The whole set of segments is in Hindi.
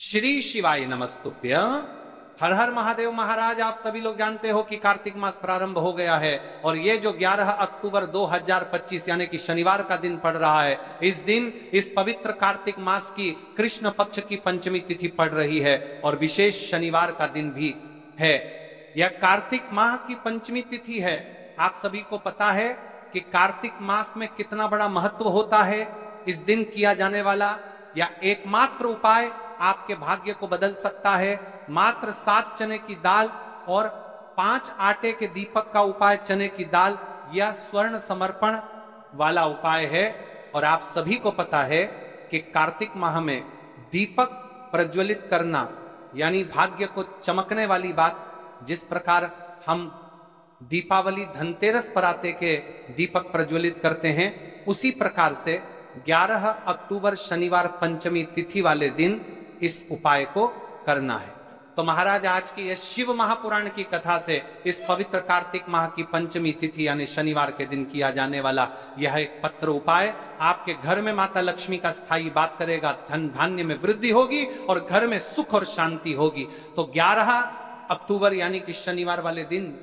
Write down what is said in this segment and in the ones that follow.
श्री शिवाय नमस्तुभ्य। हर हर महादेव। महाराज, आप सभी लोग जानते हो कि कार्तिक मास प्रारंभ हो गया है और ये जो 11 अक्टूबर 2025 यानी कि शनिवार का दिन पड़ रहा है, इस दिन इस पवित्र कार्तिक मास की कृष्ण पक्ष की पंचमी तिथि पड़ रही है और विशेष शनिवार का दिन भी है। यह कार्तिक माह की पंचमी तिथि है। आप सभी को पता है कि कार्तिक मास में कितना बड़ा महत्व होता है। इस दिन किया जाने वाला या एकमात्र उपाय आपके भाग्य को बदल सकता है। मात्र 7 चने की दाल और 5 आटे के दीपक का उपाय चने की दाल यह स्वर्ण समर्पण वाला उपाय है। और आप सभी को पता है कि कार्तिक माह में दीपक प्रज्वलित करना यानी भाग्य को चमकने वाली बात, जिस प्रकार हम दीपावली धनतेरस पर आते के दीपक प्रज्वलित करते हैं, उसी प्रकार से 11 अक्टूबर शनिवार पंचमी तिथि वाले दिन इस उपाय को करना है। तो महाराज, आज की यह शिव महापुराण की कथा से इस पवित्र कार्तिक माह की पंचमी तिथि यानी शनिवार के दिन किया जाने वाला यह एक पत्र उपाय आपके घर में माता लक्ष्मी का स्थायी बात करेगा। धन धान्य में वृद्धि होगी और घर में सुख और शांति होगी। तो 11 अक्टूबर यानी कि शनिवार वाले दिन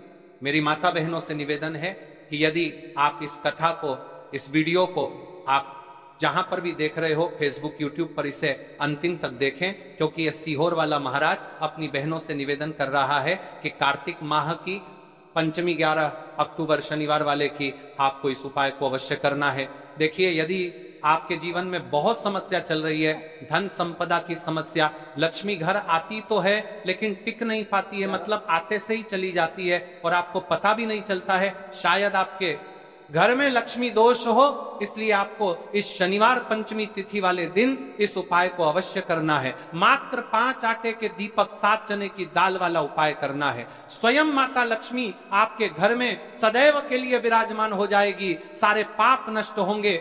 मेरी माता बहनों से निवेदन है कि यदि आप इस कथा को, इस वीडियो को आप जहां पर भी देख रहे हो, फेसबुक यूट्यूब पर इसे अंतिम तक देखें, क्योंकि यह सीहोर वाला महाराज अपनी बहनों से निवेदन कर रहा है कि कार्तिक माह की पंचमी 11 अक्टूबर शनिवार वाले की आपको इस उपाय को अवश्य करना है। देखिए, यदि आपके जीवन में बहुत समस्या चल रही है, धन संपदा की समस्या, लक्ष्मी घर आती तो है लेकिन टिक नहीं पाती है, मतलब आते से ही चली जाती है और आपको पता भी नहीं चलता है, शायद आपके घर में लक्ष्मी दोष हो, इसलिए आपको इस शनिवार पंचमी तिथि वाले दिन इस उपाय को अवश्य करना है। मात्र 5 आटे के दीपक 7 चने की दाल वाला उपाय करना है। स्वयं माता लक्ष्मी आपके घर में सदैव के लिए विराजमान हो जाएगी, सारे पाप नष्ट होंगे।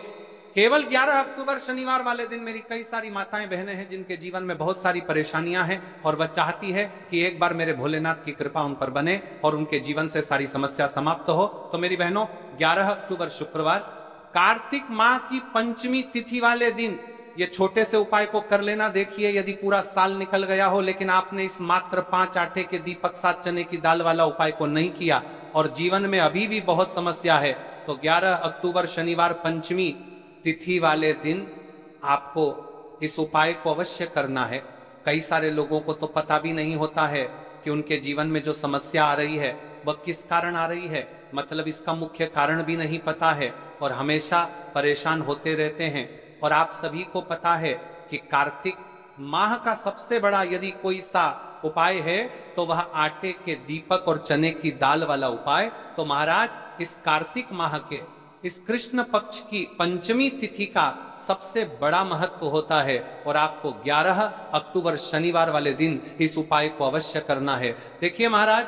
केवल 11 अक्टूबर शनिवार वाले दिन मेरी कई सारी माताएं बहनें हैं जिनके जीवन में बहुत सारी परेशानियां हैं और वह चाहती है कि एक बार मेरे भोलेनाथ की कृपा उन पर बने और उनके जीवन से सारी समस्या समाप्त हो। तो मेरी बहनों, 11 अक्टूबर शुक्रवार कार्तिक माह की पंचमी तिथि वाले दिन ये छोटे से उपाय को कर लेना। देखिए, यदि पूरा साल निकल गया हो लेकिन आपने इस मात्र 5 आटे के दीपक 7 चने की दाल वाला उपाय को नहीं किया और जीवन में अभी भी बहुत समस्या है, तो 11 अक्टूबर शनिवार पंचमी तिथि वाले दिन आपको इस उपाय को अवश्य करना है। कई सारे लोगों को तो पता भी नहीं होता है कि उनके जीवन में जो समस्या आ रही है वह किस कारण आ रही है, मतलब इसका मुख्य कारण भी नहीं पता है और हमेशा परेशान होते रहते हैं। और आप सभी को पता है कि कार्तिक माह का सबसे बड़ा यदि कोई सा उपाय है तो वह आटे के दीपक और चने की दाल वाला उपाय। तो महाराज, इस कार्तिक माह के इस कृष्ण पक्ष की पंचमी तिथि का सबसे बड़ा महत्व होता है और आपको 11 अक्टूबर शनिवार वाले दिन इस उपाय को अवश्य करना है। देखिए महाराज,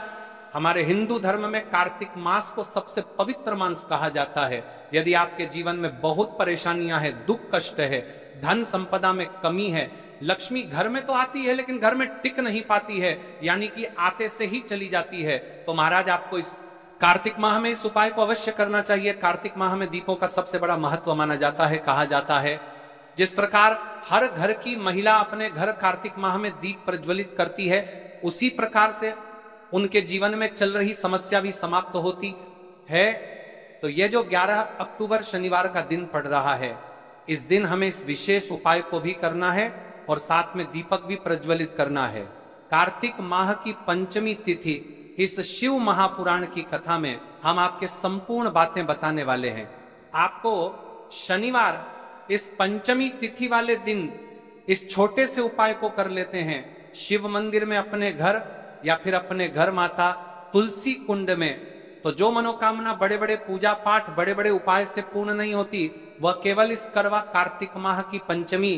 हमारे हिंदू धर्म में कार्तिक मास को सबसे पवित्र मास कहा जाता है। यदि आपके जीवन में बहुत परेशानियां हैं, दुख कष्ट है, धन संपदा में कमी है, लक्ष्मी घर में तो आती है लेकिन घर में टिक नहीं पाती है, यानी कि आते से ही चली जाती है, तो महाराज आपको इस कार्तिक माह में इस उपाय को अवश्य करना चाहिए। कार्तिक माह में दीपों का सबसे बड़ा महत्व माना जाता है। कहा जाता है जिस प्रकार हर घर की महिला अपने घर कार्तिक माह में दीप प्रज्वलित करती है, उसी प्रकार से उनके जीवन में चल रही समस्या भी समाप्त होती है। तो यह जो 11 अक्टूबर शनिवार का दिन पड़ रहा है, इस दिन हमें इस विशेष उपाय को भी करना है और साथ में दीपक भी प्रज्वलित करना है। कार्तिक माह की पंचमी तिथि इस शिव महापुराण की कथा में हम आपके संपूर्ण बातें बताने वाले हैं। आपको शनिवार इस पंचमी तिथि वाले दिन इस छोटे से उपाय को कर लेते हैं। शिव मंदिर में अपने घर या फिर अपने घर माता तुलसी कुंड में, तो जो मनोकामना बड़े बड़े पूजा पाठ, बड़े बड़े उपाय से पूर्ण नहीं होती, वह केवल इस करवा कार्तिक माह की पंचमी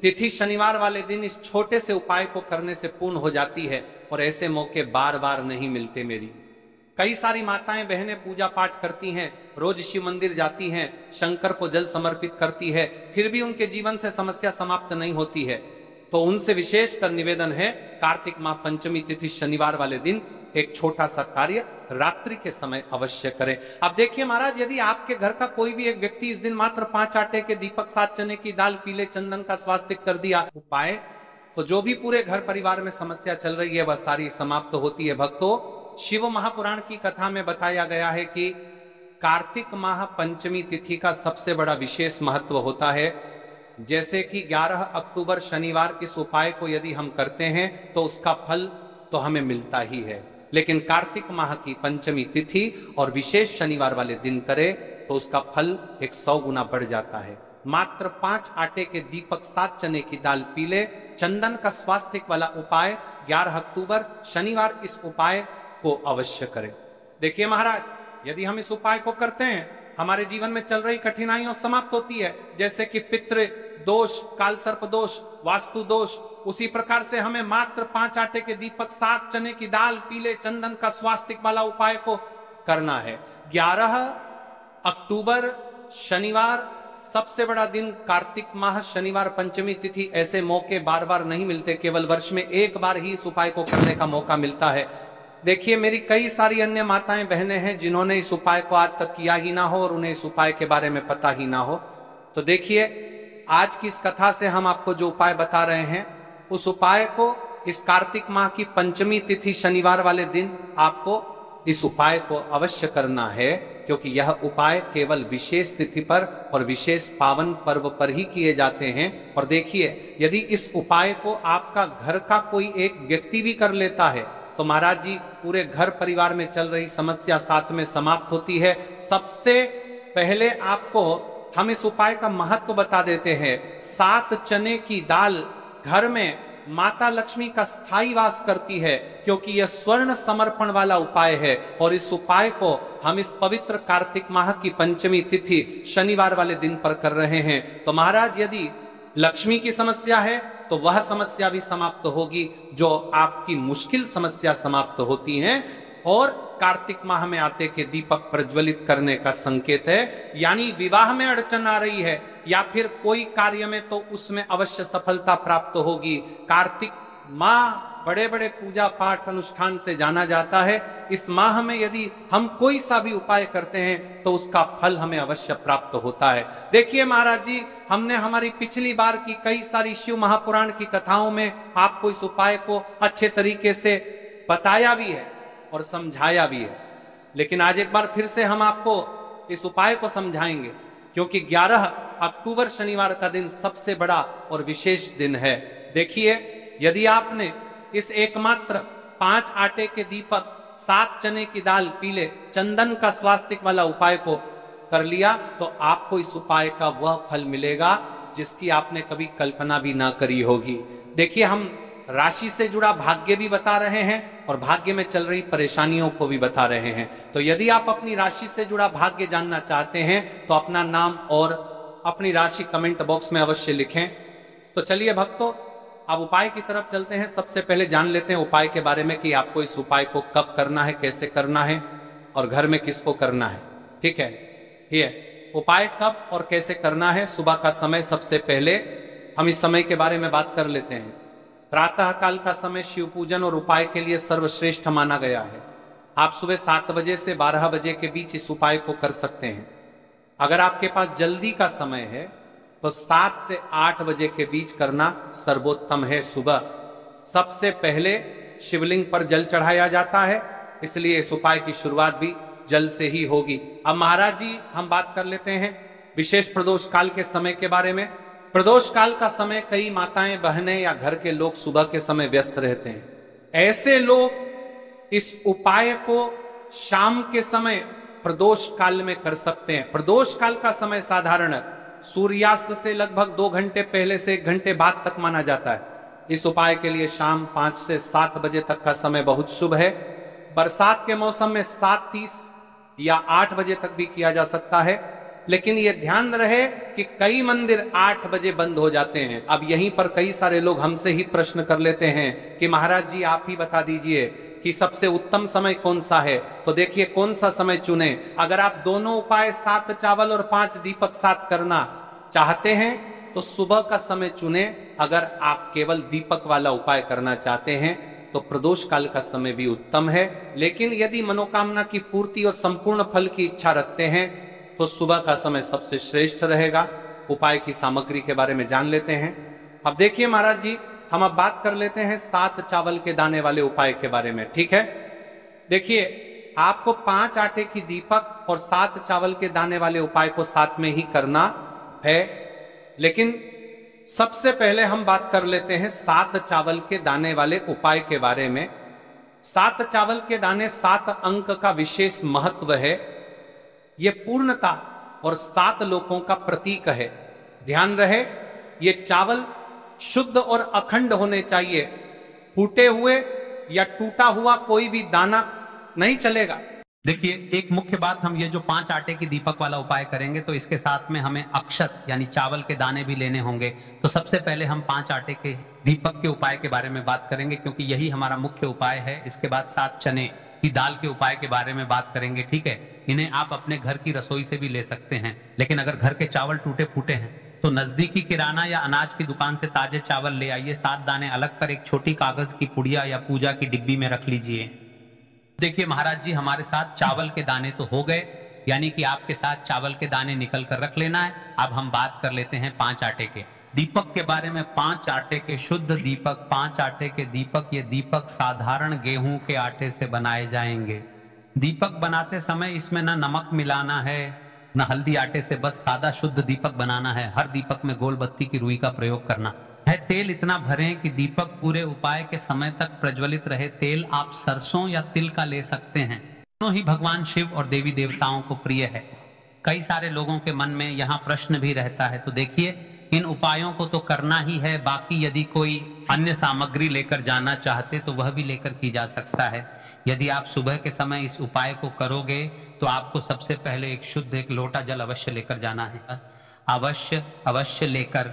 तिथि शनिवार वाले दिन इस छोटे से उपाय को करने से पूर्ण हो जाती है और ऐसे मौके बार बार नहीं मिलते। मेरी कई सारी माताएं बहनें पूजा पाठ करती हैं, रोज शिव मंदिर जाती हैं, शंकर को जल समर्पित करती है, फिर भी उनके जीवन से समस्या समाप्त नहीं होती है। तो उनसे विशेषकर निवेदन है, कार्तिक माह पंचमी तिथि शनिवार वाले दिन एक छोटा सा कार्य रात्रि के समय अवश्य करें। अब देखिए महाराज, यदि आपके घर का कोई भी एक व्यक्ति इस दिन मात्र 5 आटे के दीपक 7 चने की दाल, पीले चंदन का स्वास्तिक कर दिया, उपाय तो जो भी पूरे घर परिवार में समस्या चल रही है वह सारी समाप्त होती है। भक्तों, शिव महापुराण की कथा में बताया गया है कि कार्तिक माह पंचमी तिथि का सबसे बड़ा विशेष महत्व होता है। जैसे कि 11 अक्टूबर शनिवार इस उपाय को यदि हम करते हैं तो उसका फल तो हमें मिलता ही है, लेकिन कार्तिक माह की पंचमी तिथि और विशेष शनिवार वाले दिन करे तो उसका फल 100 गुना बढ़ जाता है। मात्र 5 आटे के दीपक, 7 चने की दाल पीले, चंदन का स्वास्थ्य वाला उपाय 11 अक्टूबर शनिवार इस उपाय को अवश्य करें। देखिए महाराज, यदि हम इस उपाय को करते हैं हमारे जीवन में चल रही कठिनाइयां समाप्त होती है, जैसे कि पितृ दोष, काल सर्प दोष, वास्तु दोष। उसी प्रकार से हमें मात्र 5 आटे के दीपक, 7 चने की दाल, पीले चंदन का स्वास्तिक वाला उपाय को करना है। 11 अक्टूबर शनिवार सबसे बड़ा दिन, कार्तिक माह शनिवार पंचमी तिथि। ऐसे मौके बार बार नहीं मिलते, केवल वर्ष में एक बार ही इस उपाय को करने का मौका मिलता है। देखिए, मेरी कई सारी अन्य माताएं बहनें हैं जिन्होंने इस उपाय को आज तक किया ही ना हो और उन्हें इस उपाय के बारे में पता ही ना हो। तो देखिए, आज की इस कथा से हम आपको जो उपाय बता रहे हैं उस उपाय को इस कार्तिक माह की पंचमी तिथि शनिवार वाले दिन आपको इस उपाय को अवश्य करना है, क्योंकि यह उपाय केवल विशेष तिथि पर और विशेष पावन पर्व पर ही किए जाते हैं। और देखिए, यदि इस उपाय को आपका घर का कोई एक व्यक्ति भी कर लेता है तो महाराज जी पूरे घर परिवार में चल रही समस्या साथ में समाप्त होती है। सबसे पहले आपको हम इस उपाय का महत्व बता देते हैं। 7 चने की दाल घर में माता लक्ष्मी का स्थायी वास करती है, क्योंकि यह स्वर्ण समर्पण वाला उपाय है। और इस उपाय को हम इस पवित्र कार्तिक माह की पंचमी तिथि शनिवार वाले दिन पर कर रहे हैं। तो महाराज, यदि लक्ष्मी की समस्या है तो वह समस्या भी समाप्त होगी, जो आपकी मुश्किल समस्या समाप्त होती हैं। और कार्तिक माह में आटे के दीपक प्रज्वलित करने का संकेत है, यानी विवाह में अड़चन आ रही है या फिर कोई कार्य में, तो उसमें अवश्य सफलता प्राप्त होगी। कार्तिक माह बड़े बड़े पूजा पाठ अनुष्ठान से जाना जाता है। इस माह में यदि हम कोई सा भी उपाय करते हैं तो उसका फल हमें अवश्य प्राप्त होता है। देखिए महाराज जी, हमने हमारी पिछली बार की कई सारी शिव महापुराण की कथाओं में आपको इस उपाय को अच्छे तरीके से बताया भी है और समझाया भी है, लेकिन आज एक बार फिर से हम आपको इस उपाय को समझाएंगे, क्योंकि 11 अक्टूबर शनिवार का दिन सबसे बड़ा और विशेष दिन है। देखिए, यदि आपने इस एकमात्र 5 आटे के दीपक, 7 चने की दाल, पीले चंदन का स्वास्तिक वाला उपाय को कर लिया तो आपको इस उपाय का वह फल मिलेगा जिसकी आपने कभी कल्पना भी ना करी होगी। देखिए, हम राशि से जुड़ा भाग्य भी बता रहे हैं और भाग्य में चल रही परेशानियों को भी बता रहे हैं। तो यदि आप अपनी राशि से जुड़ा भाग्य जानना चाहते हैं तो अपना नाम और अपनी राशि कमेंट बॉक्स में अवश्य लिखें। तो चलिए भक्तों, अब उपाय की तरफ चलते हैं। सबसे पहले जान लेते हैं उपाय के बारे में कि आपको इस उपाय को कब करना है, कैसे करना है और घर में किसको करना है। ठीक है, ये उपाय कब और कैसे करना है। सुबह का समय, सबसे पहले हम इस समय के बारे में बात कर लेते हैं। प्रातः काल का समय शिव पूजन और उपाय के लिए सर्वश्रेष्ठ माना गया है। आप सुबह 7 बजे से 12 बजे के बीच इस उपाय को कर सकते हैं। अगर आपके पास जल्दी का समय है तो 7 से 8 बजे के बीच करना सर्वोत्तम है। सुबह सबसे पहले शिवलिंग पर जल चढ़ाया जाता है, इसलिए इस उपाय की शुरुआत भी जल से ही होगी। अब महाराज जी, हम बात कर लेते हैं विशेष प्रदोष काल के समय के बारे में। प्रदोष काल का समय कई माताएं, बहनें या घर के लोग सुबह के समय व्यस्त रहते हैं। ऐसे लोग इस उपाय को शाम के समय प्रदोष काल में कर सकते हैं। प्रदोष काल का समय साधारण सूर्यास्त से लगभग 2 घंटे पहले से 1 घंटे बाद तक माना जाता है। इस उपाय के लिए शाम 5 से 7 बजे तक का समय बहुत शुभ है। बरसात के मौसम में 7:30 या 8 बजे तक भी किया जा सकता है, लेकिन यह ध्यान रहे कि कई मंदिर 8 बजे बंद हो जाते हैं। अब यहीं पर कई सारे लोग हमसे ही प्रश्न कर लेते हैं कि महाराज जी आप ही बता दीजिए कि सबसे उत्तम समय कौन सा है। तो देखिए, कौन सा समय चुने। अगर आप दोनों उपाय 7 चावल और 5 दीपक साथ करना चाहते हैं तो सुबह का समय चुने। अगर आप केवल दीपक वाला उपाय करना चाहते हैं तो प्रदोष काल का समय भी उत्तम है, लेकिन यदि मनोकामना की पूर्ति और संपूर्ण फल की इच्छा रखते हैं तो सुबह का समय सबसे श्रेष्ठ रहेगा। उपाय की सामग्री के बारे में जान लेते हैं। अब देखिए महाराज जी, हम अब बात कर लेते हैं 7 चावल के दाने वाले उपाय के बारे में, ठीक है। देखिए, आपको 5 आटे की दीपक और 7 चावल के दाने वाले उपाय को साथ में ही करना है, लेकिन सबसे पहले हम बात कर लेते हैं 7 चावल के दाने वाले उपाय के बारे में। 7 चावल के दाने 7 अंक का विशेष महत्व है। यह पूर्णता और 7 लोकों का प्रतीक है। ध्यान रहे, ये चावल शुद्ध और अखंड होने चाहिए। फूटे हुए या टूटा हुआ कोई भी दाना नहीं चलेगा। देखिए, एक मुख्य बात, हम ये जो 5 आटे की दीपक वाला उपाय करेंगे तो इसके साथ में हमें अक्षत यानी चावल के दाने भी लेने होंगे। तो सबसे पहले हम 5 आटे के दीपक के उपाय के बारे में बात करेंगे, क्योंकि यही हमारा मुख्य उपाय है। इसके बाद 7 चने की दाल के उपाय के बारे में बात करेंगे, ठीक है। इन्हें आप अपने घर की रसोई से भी ले सकते हैं, लेकिन अगर घर के चावल टूटे फूटे हैं तो नजदीकी किराना या अनाज की दुकान से ताजे चावल ले आइए। 7 दाने अलग कर एक छोटी कागज की पुड़िया या पूजा की डिब्बी में रख लीजिए। देखिए महाराज जी, हमारे साथ चावल के दाने तो हो गए, यानी कि आपके साथ चावल के दाने निकल कर रख लेना है। अब हम बात कर लेते हैं 5 आटे के दीपक के बारे में। 5 आटे के शुद्ध दीपक, 5 आटे के दीपक, ये दीपक साधारण गेहूं के आटे से बनाए जाएंगे। दीपक बनाते समय इसमें ना नमक मिलाना है, न हल्दी आटे से, बस सादा शुद्ध दीपक बनाना है। हर दीपक में गोल बत्ती की रुई का प्रयोग करना है। तेल इतना भरें कि दीपक पूरे उपाय के समय तक प्रज्वलित रहे। तेल आप सरसों या तिल का ले सकते हैं। दोनों ही भगवान शिव और देवी देवताओं को प्रिय है। कई सारे लोगों के मन में यहाँ प्रश्न भी रहता है, तो देखिए, इन उपायों को तो करना ही है। बाकी यदि कोई अन्य सामग्री लेकर जाना चाहते तो वह भी लेकर की जा सकता है। यदि आप सुबह के समय इस उपाय को करोगे तो आपको सबसे पहले एक लोटा जल अवश्य लेकर जाना है। अवश्य लेकर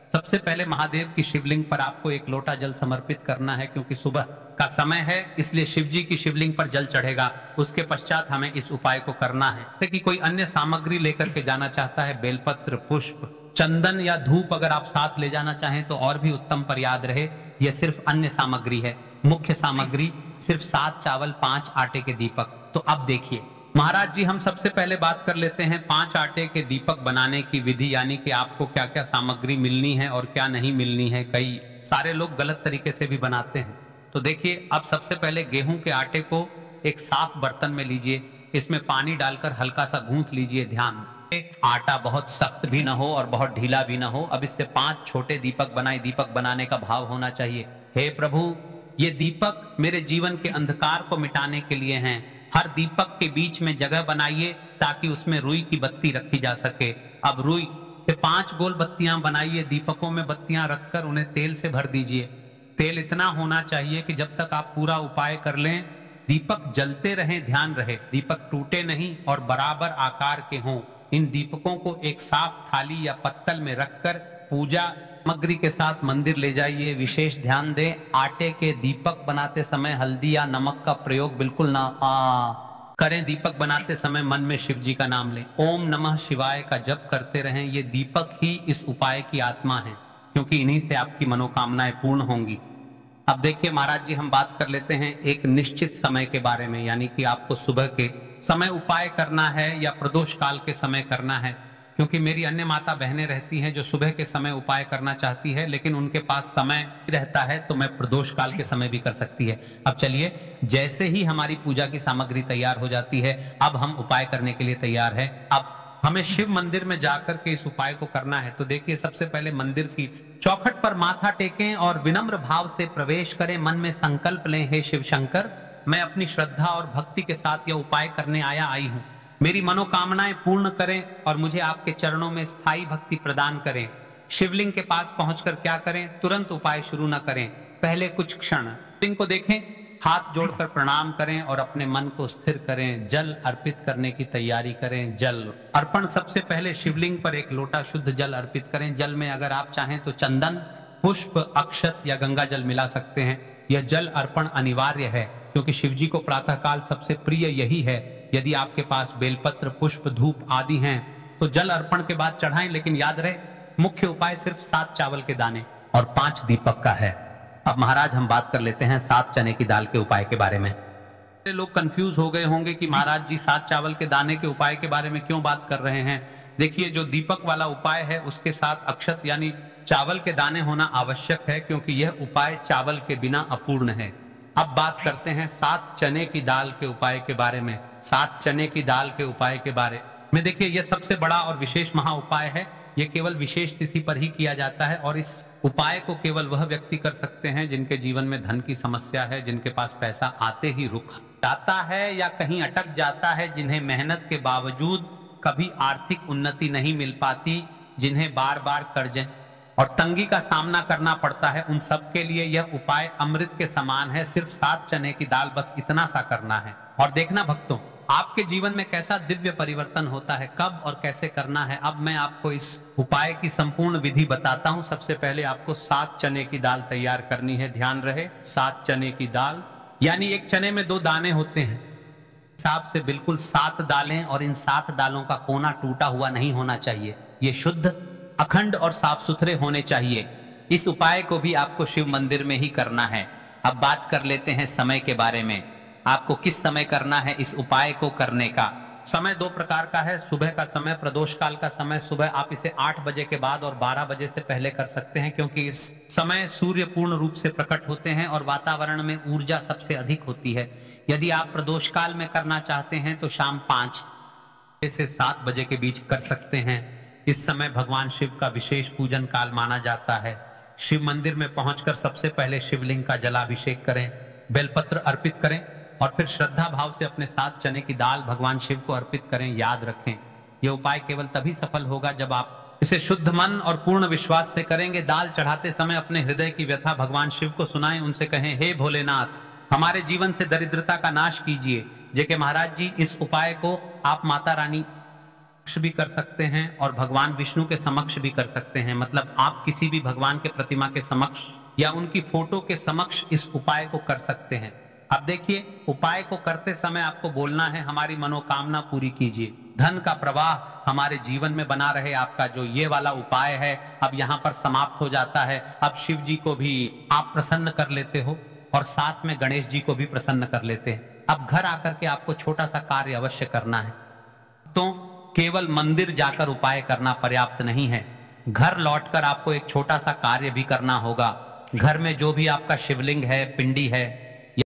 सबसे पहले महादेव की शिवलिंग पर आपको एक लोटा जल समर्पित करना है, क्योंकि सुबह का समय है, इसलिए शिव जी की शिवलिंग पर जल चढ़ेगा। उसके पश्चात हमें इस उपाय को करना है। कि कोई अन्य सामग्री लेकर के जाना चाहता है, बेलपत्र, पुष्प, चंदन या धूप अगर आप साथ ले जाना चाहें तो और भी उत्तम, पर याद रहे यह सिर्फ अन्य सामग्री है। मुख्य सामग्री सिर्फ 7 चावल 5 आटे के दीपक। तो अब देखिए महाराज जी, हम सबसे पहले बात कर लेते हैं 5 आटे के दीपक बनाने की विधि, यानी कि आपको क्या क्या सामग्री मिलनी है और क्या नहीं मिलनी है। कई सारे लोग गलत तरीके से भी बनाते हैं। तो देखिए, अब सबसे पहले गेहूं के आटे को एक साफ बर्तन में लीजिए। इसमें पानी डालकर हल्का सा गूंथ लीजिए। ध्यान, आटा बहुत सख्त भी ना हो और बहुत ढीला भी ना हो। अब इससे 5 छोटे दीपक बनाए। दीपक बनाने का भाव होना चाहिए, हे प्रभु, ये दीपक मेरे जीवन के अंधकार को मिटाने के लिए हैं। हर दीपक के बीच में जगह बनाइए ताकि उसमें रुई की बत्ती रखी जा सके। अब रुई से 5 गोल बत्तियां बनाइए। दीपकों में बत्तियां रखकर उन्हें तेल से भर दीजिए। तेल इतना होना चाहिए कि जब तक आप पूरा उपाय कर लें दीपक जलते रहें। ध्यान रहे, दीपक टूटे नहीं और बराबर आकार के हों। इन दीपकों को एक साफ थाली या पत्तल में रखकर पूजा सामग्री के साथ मंदिर ले जाइए। विशेष ध्यान दें, आटे के दीपक बनाते समय हल्दी या नमक का प्रयोग बिल्कुल ना करें। दीपक बनाते समय मन में शिव जी का नाम लें। ओम नमः शिवाय का जप करते रहें। ये दीपक ही इस उपाय की आत्मा है, क्योंकि इन्हीं से आपकी मनोकामनाएं पूर्ण होंगी। अब देखिए महाराज जी, हम बात कर लेते हैं एक निश्चित समय के बारे में, यानी कि आपको सुबह के समय उपाय करना है या प्रदोष काल के समय करना है। क्योंकि मेरी अन्य माता बहनें रहती हैं जो सुबह के समय उपाय करना चाहती है, लेकिन उनके पास समय रहता है, तो मैं प्रदोष काल के समय भी कर सकती है। अब चलिए, जैसे ही हमारी पूजा की सामग्री तैयार हो जाती है, अब हम उपाय करने के लिए तैयार है। अब हमें शिव मंदिर में जाकर के इस उपाय को करना है। तो देखिए, सबसे पहले मंदिर की चौखट पर माथा टेकें और विनम्र भाव से प्रवेश करें। मन में संकल्प लें, हे शिव शंकर, मैं अपनी श्रद्धा और भक्ति के साथ यह उपाय करने आई हूँ। मेरी मनोकामनाएं पूर्ण करें और मुझे आपके चरणों में स्थायी भक्ति प्रदान करें। शिवलिंग के पास पहुंचकर क्या करें, तुरंत उपाय शुरू न करें। पहले कुछ क्षण शिवलिंग को देखें, हाथ जोड़कर प्रणाम करें और अपने मन को स्थिर करें। जल अर्पित करने की तैयारी करें। जल अर्पण, सबसे पहले शिवलिंग पर एक लोटा शुद्ध जल अर्पित करें। जल में अगर आप चाहें तो चंदन, पुष्प, अक्षत या गंगा जल मिला सकते हैं। यह जल अर्पण अनिवार्य है, क्योंकि शिवजी को प्रातःकाल सबसे प्रिय यही है। यदि आपके पास बेलपत्र, पुष्प, धूप आदि हैं तो जल अर्पण के बाद चढ़ाएं, लेकिन याद रहे मुख्य उपाय सिर्फ 7 चावल के दाने और 5 दीपक का है। अब महाराज, हम बात कर लेते हैं 7 चने की दाल के उपाय के बारे में। लोग कंफ्यूज हो गए होंगे कि महाराज जी 7 चावल के दाने के उपाय के बारे में क्यों बात कर रहे हैं। देखिए, जो दीपक वाला उपाय है उसके साथ अक्षत यानी चावल के दाने होना आवश्यक है, क्योंकि यह उपाय चावल के बिना अपूर्ण है। अब बात करते हैं 7 चने की दाल के उपाय के बारे में। 7 चने की दाल के उपाय के बारे में देखिए, यह सबसे बड़ा और विशेष महा उपाय है। यह केवल विशेष तिथि पर ही किया जाता है और इस उपाय को केवल वह व्यक्ति कर सकते हैं जिनके जीवन में धन की समस्या है, जिनके पास पैसा आते ही रुक जाता है या कहीं अटक जाता है, जिन्हें मेहनत के बावजूद कभी आर्थिक उन्नति नहीं मिल पाती, जिन्हें बार बार कर्ज और तंगी का सामना करना पड़ता है। उन सब के लिए यह उपाय अमृत के समान है। सिर्फ 7 चने की दाल, बस इतना सा करना है और देखना भक्तों, आपके जीवन में कैसा दिव्य परिवर्तन होता है, कब और कैसे करना है। अब मैं आपको इस उपाय की संपूर्ण विधि बताता हूं। सबसे पहले आपको 7 चने की दाल तैयार करनी है। ध्यान रहे, 7 चने की दाल, यानी एक चने में 2 दाने होते हैं, हिसाब से बिल्कुल 7 दालें, और इन 7 दालों का कोना टूटा हुआ नहीं होना चाहिए। ये शुद्ध, अखंड और साफ सुथरे होने चाहिए। इस उपाय को भी आपको शिव मंदिर में ही करना है। अब बात कर लेते हैं समय के बारे में। आपको किस समय करना है इस उपाय को करने का। समय 2 प्रकार का है। सुबह का समय, प्रदोष काल का समय, सुबह आप इसे 8 बजे के बाद और 12 बजे से पहले कर सकते हैं, क्योंकि इस समय सूर्य पूर्ण रूप से प्रकट होते हैं और वातावरण में ऊर्जा सबसे अधिक होती है। यदि आप प्रदोष काल में करना चाहते हैं तो शाम 5 से 7 बजे के बीच कर सकते हैं। इस समय भगवान शिव का विशेष पूजन काल माना जाता है। शिव मंदिर में पहुंचकर सबसे पहले शिवलिंग का जलाभिषेक करें, बेलपत्र अर्पित करें और फिर श्रद्धा भाव से अपने 7 चने की दाल भगवान शिव को अर्पित करें। याद रखें, यह उपाय केवल तभी सफल होगा जब आप इसे शुद्ध मन और पूर्ण विश्वास से करेंगे। दाल चढ़ाते समय अपने हृदय की व्यथा भगवान शिव को सुनाएं, उनसे कहें, हे भोलेनाथ, हमारे जीवन से दरिद्रता का नाश कीजिए। जेके महाराज जी, इस उपाय को आप माता रानी भी कर सकते हैं और भगवान विष्णु के समक्ष भी कर सकते हैं। मतलब आप किसी भी भगवान के प्रतिमा के समक्ष या उनकी फोटो के समक्ष इस उपाय को कर सकते हैं। अब देखिए, उपाय को करते समय आपको बोलना है, हमारी मनोकामना पूरी कीजिए, धन का प्रवाह हमारे जीवन में बना रहे। आपका जो ये वाला उपाय है अब यहाँ पर समाप्त हो जाता है। अब शिव जी को भी आप प्रसन्न कर लेते हो और साथ में गणेश जी को भी प्रसन्न कर लेते हैं। अब घर आकर के आपको छोटा सा कार्य अवश्य करना है। तो केवल मंदिर जाकर उपाय करना पर्याप्त नहीं है, घर लौटकर आपको एक छोटा सा कार्य भी करना होगा। घर में जो भी आपका शिवलिंग है, पिंडी है,